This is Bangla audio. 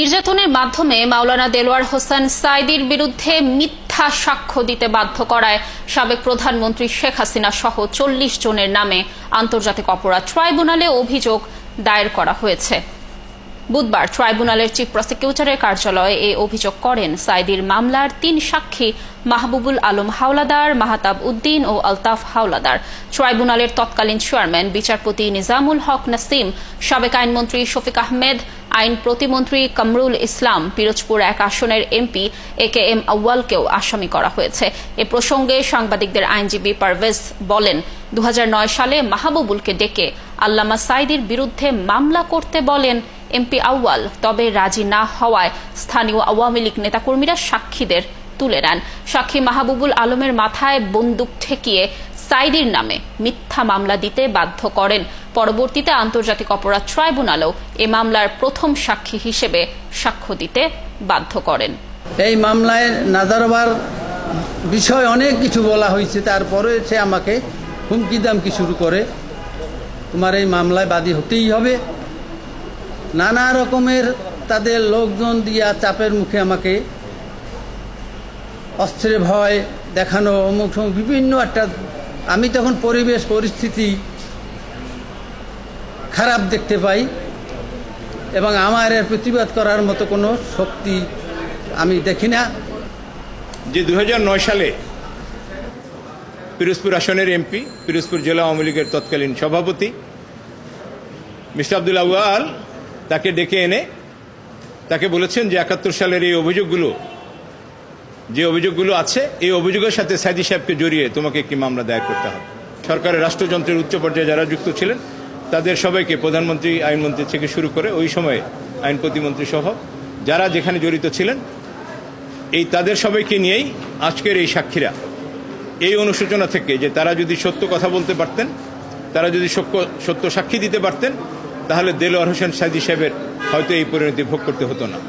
নির্যাতনের মাধ্যমে মাওলানা দেলোয়ার হোসেন সাঈদীর বিরুদ্ধে মিথ্যা সাক্ষ্য দিতে বাধ্য করায় সাবেক প্রধানমন্ত্রী শেখ হাসিনা সহ ৪০ জনের নামে আন্তর্জাতিক অপরাধ ট্রাইব্যুনালে অভিযোগ দায়ের করা হয়েছে। বুধবার ট্রাইব্যুনালের চিফ প্রসিকিউটরের কার্যালয়ে এই অভিযোগ করেন সাঈদীর মামলার ৩ সাক্ষী মাহবুবুল আলম হাওলাদার, মাহতাব উদ্দিন ও আলতাফ হাওলাদার। ট্রাইব্যুনালের তৎকালীন চেয়ারম্যান বিচারপতি নিজামুল হক নাসিম, সাবেক আইনমন্ত্রী শফিক আহমেদ, আইন প্রতিমন্ত্রী কামরুল ইসলাম, পিরোজপুর ১ আসনের এমপি AKM আউয়ালকেও আসামি করা হয়েছে। এ প্রসঙ্গে সাংবাদিকদের আইনজীবী পারভেজ বলেন, ২০০৯ সালে মাহবুবুলকে ডেকে আল্লামা সাঈদীর বিরুদ্ধে মামলা করতে বলেন এমপি আউয়াল, তবে রাজি না হওয়ায় স্থানীয় আওয়ামী লীগ নেতাকর্মীরা সাক্ষীদের তুলে নেন। সাক্ষী মাহবুবুল আলমের মাথায় বন্দুক ঠেকিয়ে সাঈদীর নামে মিথ্যা মামলা দিতে বাধ্য করেন। পরবর্তীতে আন্তর্জাতিক অপরাধ ট্রাইব্যুনালও এ মামলার প্রথম সাক্ষী হিসেবে সাক্ষ্য দিতে বাধ্য করেন। এই মামলায় নাজারবার বিষয় অনেক কিছু বলা হয়েছে, তারপরে সে আমাকে হুমকি দামকি শুরু করে, তোমার এই মামলায় বাদী হতেই হবে। নানা রকমের তাদের লোকজন দিয়া চাপের মুখে আমাকে অস্ত্রে ভয় দেখানো, অমুক বিভিন্ন একটা, আমি তখন পরিস্থিতি খারাপ দেখতে পাই এবং আমার এর প্রতিবাদ করার মতো কোনো শক্তি আমি দেখি না। যে ২০০৯ সালে পিরোজপুর আসনের এমপি, পিরোজপুর জেলা আওয়ামী লীগের তৎকালীন সভাপতি মিস্টার আব্দুল আউয়াল তাকে ডেকে এনে তাকে বলেছেন যে ৭১ সালের এই অভিযোগগুলো আছে, এই অভিযোগের সাথে সাঈদী সাহেবকে জড়িয়ে তোমাকে একটি মামলা দায়ের করতে হবে। সরকারের রাষ্ট্রযন্ত্রের উচ্চ পর্যায়ে যারা যুক্ত ছিলেন তাদের সবাইকে, প্রধানমন্ত্রী, আইনমন্ত্রী থেকে শুরু করে ওই সময়ে আইন প্রতিমন্ত্রী সহ যারা যেখানে জড়িত ছিলেন, এই তাদের সবাইকে নিয়েই আজকের এই সাক্ষীরা এই অনুশোচনা থেকে যে তারা যদি সত্য কথা বলতে পারতেন, তারা যদি সত্য সাক্ষী দিতে পারতেন, তাহলে দেলোয়ার হোসেন সাঈদী সাহেবের হয়তো এই পরিণতি ভোগ করতে হতো না।